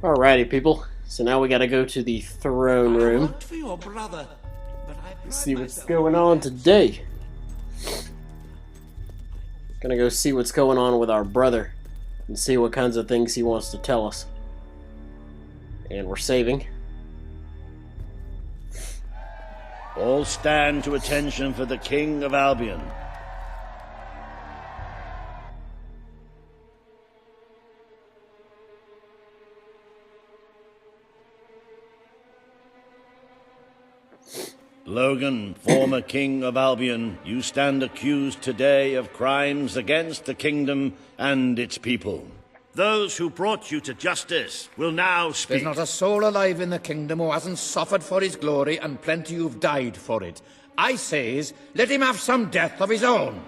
Alrighty, people. So now we gotta go to the throne I room. worked for your brother, but I pride See what's myself going on today. Gonna go see what's going on with our brother and see what kinds of things he wants to tell us. And we're saving. All stand to attention for the King of Albion. Logan, former King of Albion, you stand accused today of crimes against the kingdom and its people. Those who brought you to justice will now speak. There's not a soul alive in the kingdom who hasn't suffered for his glory, and plenty who've died for it. I says, let him have some death of his own.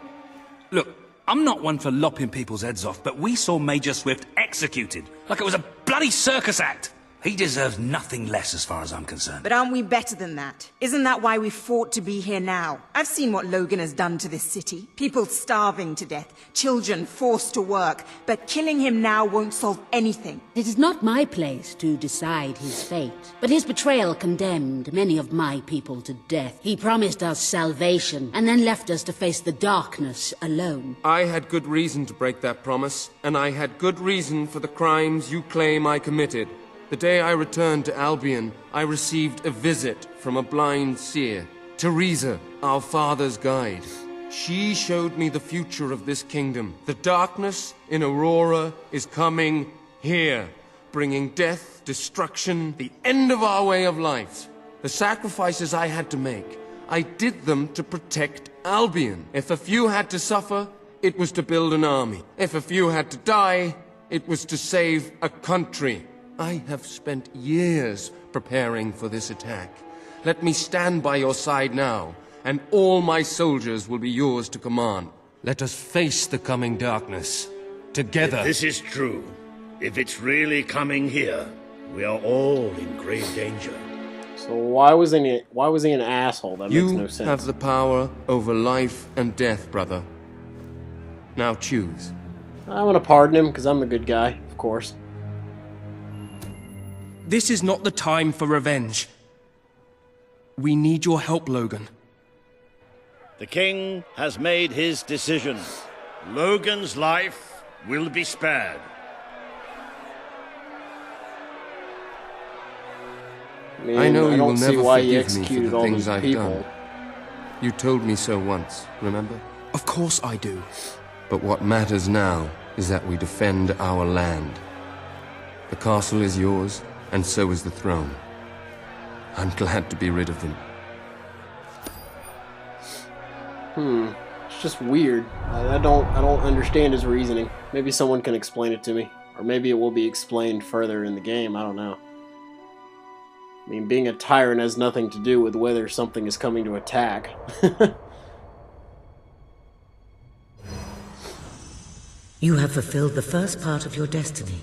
Look, I'm not one for lopping people's heads off, but we saw Major Swift executed like it was a bloody circus act. He deserves nothing less as far as I'm concerned. But aren't we better than that? Isn't that why we fought to be here now? I've seen what Logan has done to this city. People starving to death, children forced to work, but killing him now won't solve anything. It is not my place to decide his fate, but his betrayal condemned many of my people to death. He promised us salvation, and then left us to face the darkness alone. I had good reason to break that promise, and I had good reason for the crimes you claim I committed. The day I returned to Albion, I received a visit from a blind seer, Teresa, our father's guide. She showed me the future of this kingdom. The darkness in Aurora is coming here, bringing death, destruction, the end of our way of life. The sacrifices I had to make, I did them to protect Albion. If a few had to suffer, it was to build an army. If a few had to die, it was to save a country. I have spent years preparing for this attack. Let me stand by your side now, and all my soldiers will be yours to command. Let us face the coming darkness, together. If this is true, if it's really coming here, we are all in grave danger. So why was he an asshole? That makes no You sense. have the power over life and death, brother. Now choose. I'm gonna pardon him because I'm a good guy, of course. This is not the time for revenge. We need your help, Logan. The king has made his decision. Logan's life will be spared. I know I you don't will see never why he forgive me for executed the all things those I've people. done. You told me so once, remember? Of course I do. But what matters now is that we defend our land. The castle is yours, and so is the throne. I'm glad to be rid of them. It's just weird. I don't understand his reasoning. Maybe someone can explain it to me, or maybe it will be explained further in the game. I don't know. I mean, being a tyrant has nothing to do with whether something is coming to attack. You have fulfilled the first part of your destiny.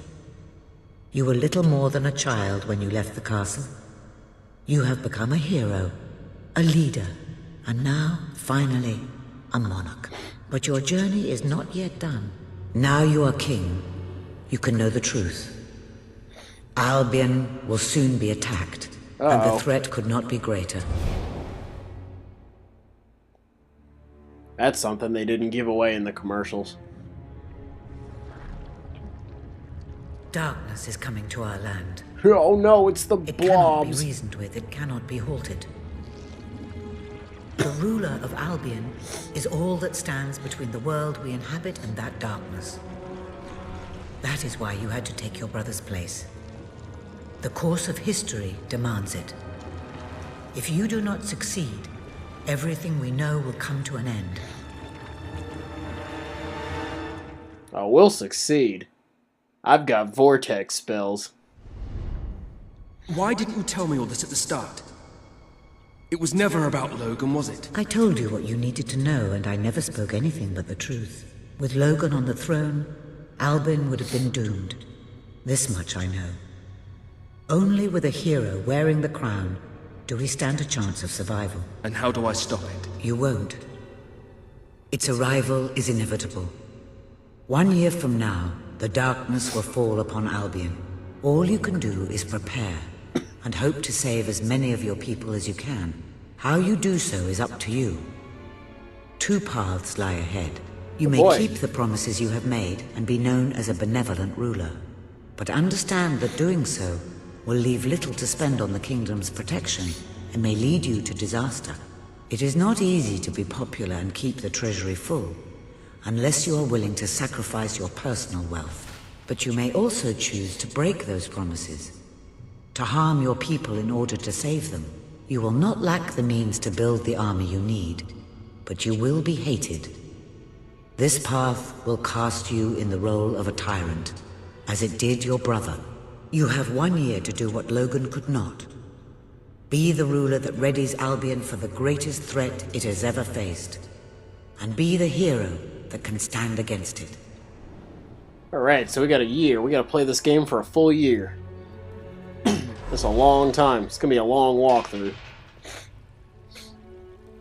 You were little more than a child when you left the castle. You have become a hero, a leader, and now, finally, a monarch. But your journey is not yet done. Now you are king. You can know the truth. Albion will soon be attacked, and the threat could not be greater. That's something they didn't give away in the commercials. Darkness is coming to our land. Oh no, it's the It cannot be blobs. reasoned with, it cannot be halted. The ruler of Albion is all that stands between the world we inhabit and that darkness. That is why you had to take your brother's place. The course of history demands it. If you do not succeed, everything we know will come to an end. Oh, we'll succeed. I've got vortex spells. Why didn't you tell me all this at the start? It was never about Logan, was it? I told you what you needed to know, and I never spoke anything but the truth. With Logan on the throne, Albion would have been doomed. This much I know. Only with a hero wearing the crown do we stand a chance of survival. And how do I stop it? You won't. Its arrival is inevitable. 1 year from now, the darkness will fall upon Albion. All you can do is prepare, and hope to save as many of your people as you can. How you do so is up to you. 2 paths lie ahead. You may keep the promises you have made and be known as a benevolent ruler. But understand that doing so will leave little to spend on the kingdom's protection and may lead you to disaster. It is not easy to be popular and keep the treasury full, unless you are willing to sacrifice your personal wealth. But you may also choose to break those promises, to harm your people in order to save them. You will not lack the means to build the army you need, but you will be hated. This path will cast you in the role of a tyrant, as it did your brother. You have 1 year to do what Logan could not. Be the ruler that readies Albion for the greatest threat it has ever faced, and be the hero that can stand against it. Alright, so we got a year. We got to play this game for a full year. That's a long time. It's going to be a long walkthrough.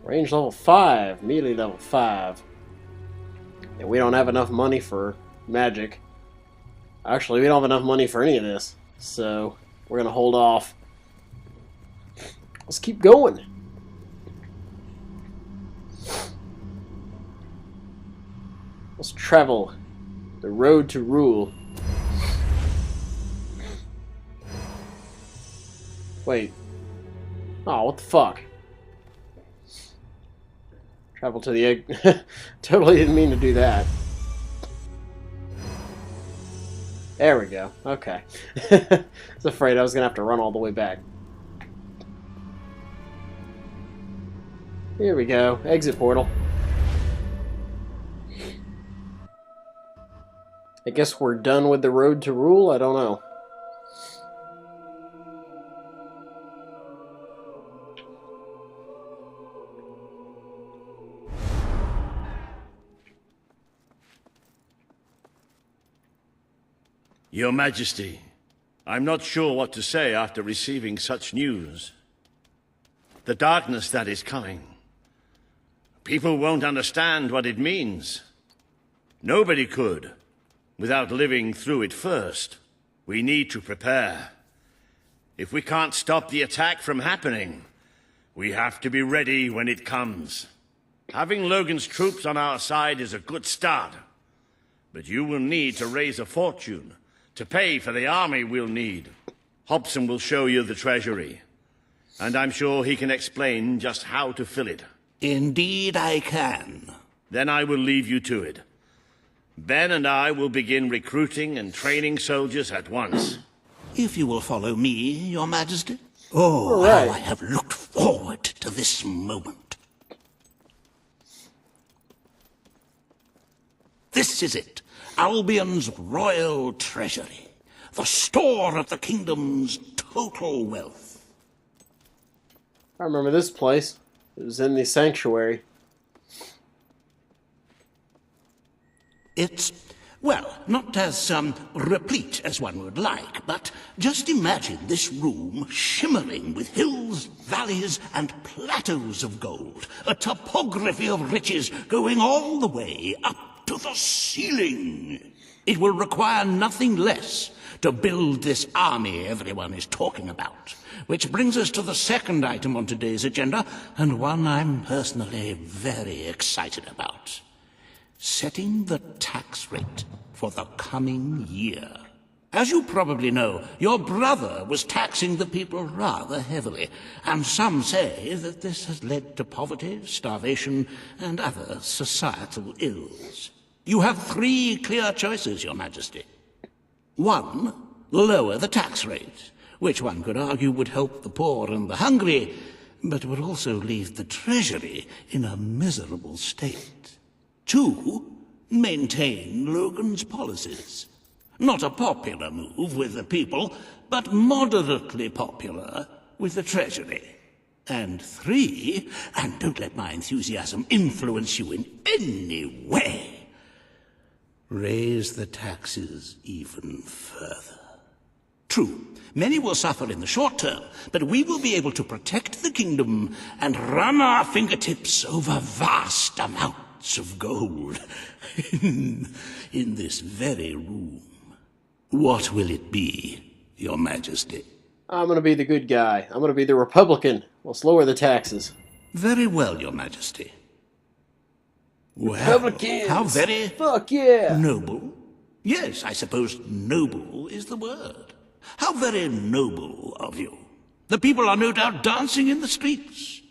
Range level 5, melee level 5. And we don't have enough money for magic. Actually, we don't have enough money for any of this. So, we're going to hold off. Let's keep going. Let's travel the road to rule. Wait. Oh, what the fuck? Travel to the egg. Totally didn't mean to do that. There we go. Okay. I was afraid I was going to have to run all the way back. Here we go. Exit portal. I guess we're done with the road to rule? I don't know. Your Majesty, I'm not sure what to say after receiving such news. The darkness that is coming. People won't understand what it means. Nobody could, without living through it first. We need to prepare. If we can't stop the attack from happening, we have to be ready when it comes. Having Logan's troops on our side is a good start, but you will need to raise a fortune to pay for the army we'll need. Hobson will show you the treasury, and I'm sure he can explain just how to fill it. Indeed I can. Then I will leave you to it. Ben and I will begin recruiting and training soldiers at once. If you will follow me, Your Majesty. Oh, right. How I have looked forward to this moment. This is it. Albion's royal treasury. The store of the kingdom's total wealth. I remember this place. It was in the sanctuary. It's, well, not as replete as one would like, but just imagine this room shimmering with hills, valleys, and plateaus of gold. A topography of riches going all the way up to the ceiling. It will require nothing less to build this army everyone is talking about. Which brings us to the second item on today's agenda, and one I'm personally very excited about. Setting the tax rate for the coming year. As you probably know, your brother was taxing the people rather heavily, and some say that this has led to poverty, starvation, and other societal ills. You have 3 clear choices, Your Majesty. 1, lower the tax rate, which one could argue would help the poor and the hungry, but would also leave the treasury in a miserable state. 2, maintain Logan's policies. Not a popular move with the people, but moderately popular with the treasury. And 3, and don't let my enthusiasm influence you in any way, raise the taxes even further. True, many will suffer in the short term, but we will be able to protect the kingdom and run our fingertips over vast amounts of gold in this very room. What will it be, Your Majesty. I'm gonna be the good guy. I'm gonna be the Republican. Let's lower the taxes. Very well, Your Majesty. Well, Republicans! how very Fuck yeah! noble. Yes, I suppose noble is the word. How very noble of you. The people are no doubt dancing in the streets.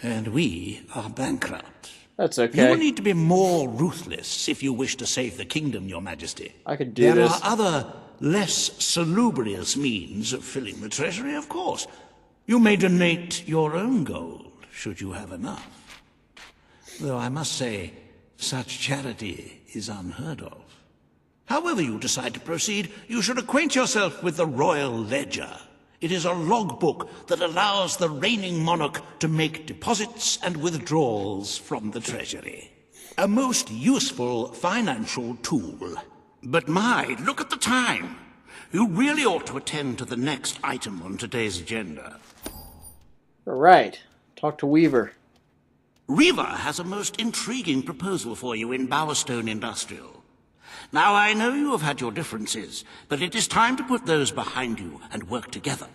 And we are bankrupt. That's okay. You will need to be more ruthless if you wish to save the kingdom, Your Majesty. I could do this. There are other, less salubrious means of filling the treasury, of course. You may donate your own gold, should you have enough. Though I must say, such charity is unheard of. However you decide to proceed, you should acquaint yourself with the Royal Ledger. It is a logbook that allows the reigning monarch to make deposits and withdrawals from the treasury. A most useful financial tool. But my, look at the time. You really ought to attend to the next item on today's agenda. All right. Talk to Weaver. Reaver has a most intriguing proposal for you in Bowerstone Industrial. Now, I know you have had your differences, but it is time to put those behind you and work together.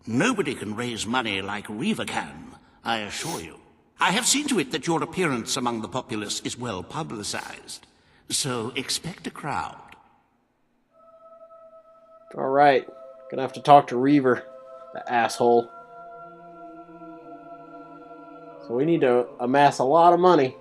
Nobody can raise money like Reaver can, I assure you. I have seen to it that your appearance among the populace is well publicized, so expect a crowd. All right. Gonna have to talk to Reaver, the asshole. So we need to amass a lot of money.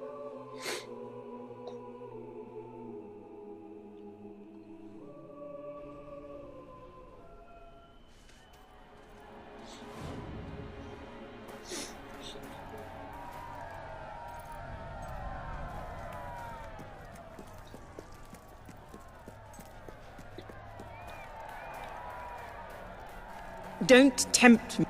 Don't tempt me.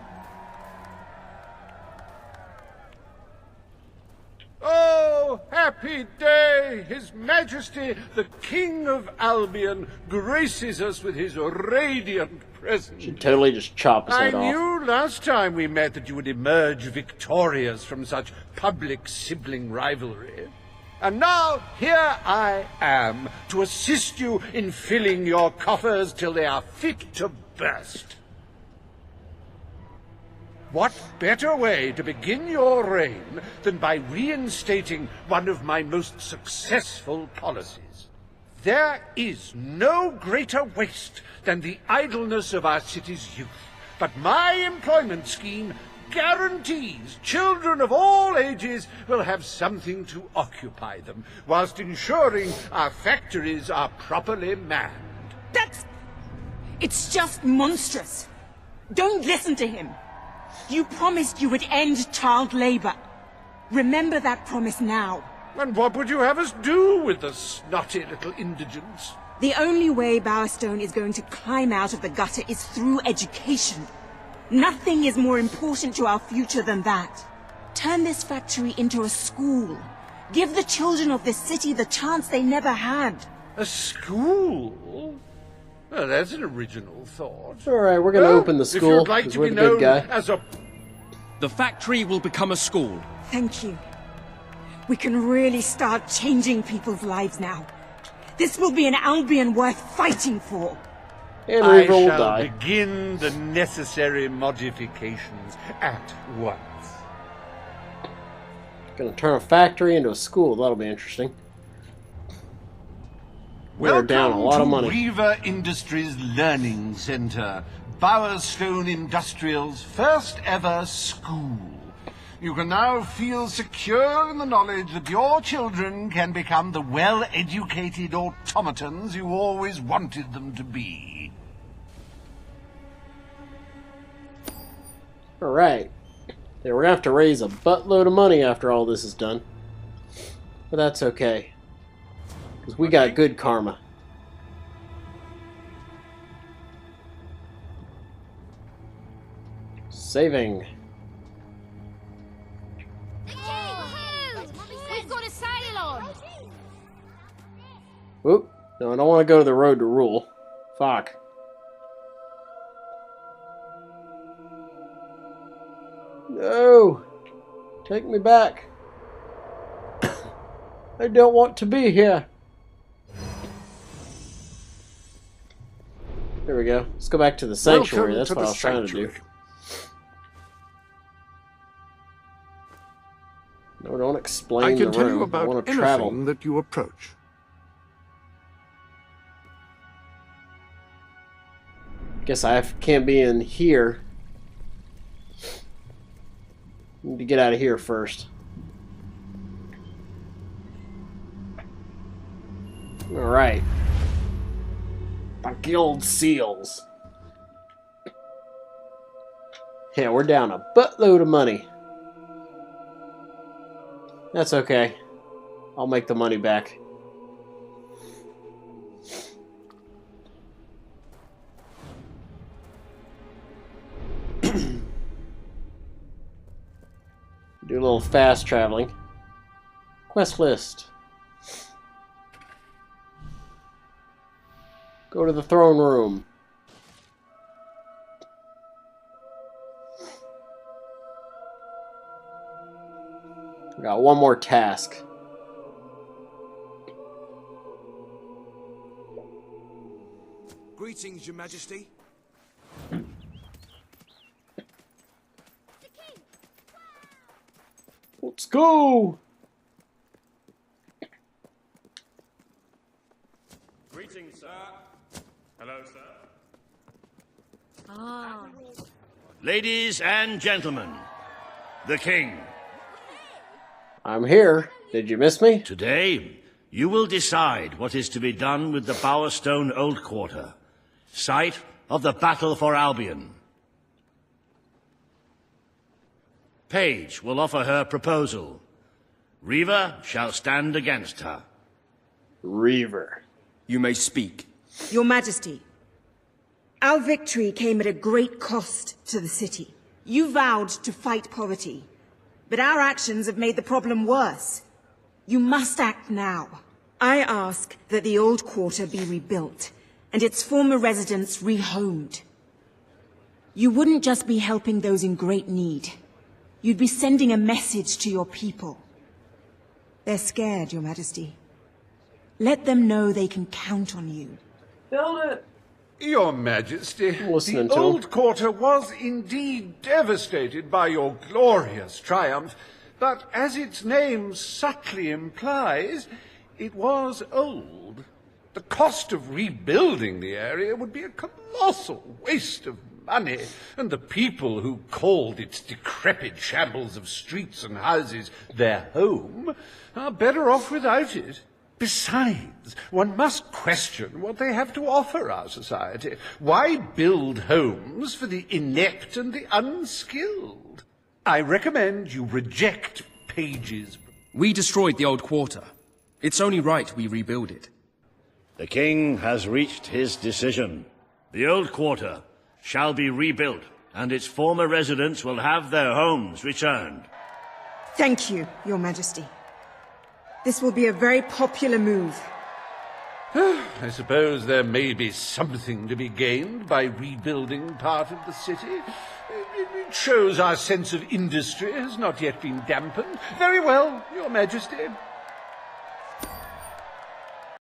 Oh, happy day! His Majesty, the King of Albion, graces us with his radiant presence. Should totally just chop his head off. I knew last time we met that you would emerge victorious from such public sibling rivalry. And now, here I am, to assist you in filling your coffers till they are fit to burst. What better way to begin your reign than by reinstating one of my most successful policies? There is no greater waste than the idleness of our city's youth, but my employment scheme guarantees children of all ages will have something to occupy them, whilst ensuring our factories are properly manned. It's just monstrous. Don't listen to him. You promised you would end child labor. Remember that promise now. And what would you have us do with the snotty little indigents? The only way Bowerstone is going to climb out of the gutter is through education. Nothing is more important to our future than that. Turn this factory into a school. Give the children of this city the chance they never had. A school? Well, that's an original thought. All right, we're gonna open the school. If you'd like to we're be the good known guy. as a... The factory will become a school. Thank you. We can really start changing people's lives now. This will be an Albion worth fighting for. And I Reaver will shall die. begin the necessary modifications at once. Gonna turn a factory into a school. That'll be interesting. We're down a lot of money. Weaver Industries Learning Center, Bowerstone Industrial's first ever school. You can now feel secure in the knowledge that your children can become the well-educated automatons you always wanted them to be. Alright. Yeah, we're gonna have to raise a buttload of money after all this is done. But that's okay. Because we got good karma. Saving. We've got a sail on! Whoop. No, I don't want to go to the road to rule. Fuck. No! Take me back. I don't want to be here. There we we go. Let's go back to the sanctuary. Welcome That's to what the I was trying to sanctuary. do. No, don't explain I can the tell room. you I about want to anything travel. that you approach. Guess I can't be in here. Need to get out of here first. Alright. My guild seals. Yeah, we're down a buttload of money. That's okay. I'll make the money back. Do a little fast traveling. Quest list. Go to the throne room. We got one more task. Greetings, Your Majesty. Let's go! Greetings, sir. Hello, sir. Ladies and gentlemen, the king. I'm here. Did you miss me? Today, you will decide what is to be done with the Bowerstone Old Quarter, site of the Battle for Albion. Paige will offer her proposal. Reaver shall stand against her. Reaver. You may speak. Your Majesty, our victory came at a great cost to the city. You vowed to fight poverty, but our actions have made the problem worse. You must act now. I ask that the old quarter be rebuilt, and its former residents rehomed. You wouldn't just be helping those in great need. You'd be sending a message to your people. They're scared, Your Majesty. Let them know they can count on you. Build it! Your Majesty, Listening the to old him. quarter was indeed devastated by your glorious triumph, but as its name subtly implies, it was old. The cost of rebuilding the area would be a colossal waste of money, and the people who called its decrepit shambles of streets and houses their home are better off without it. Besides, one must question what they have to offer our society. Why build homes for the inept and the unskilled? I recommend you reject Paige's... We destroyed the old quarter. It's only right we rebuild it. The king has reached his decision. The old quarter shall be rebuilt, and its former residents will have their homes returned. Thank you, Your Majesty. This will be a very popular move. I suppose there may be something to be gained by rebuilding part of the city. It shows our sense of industry has not yet been dampened. Very well, Your Majesty.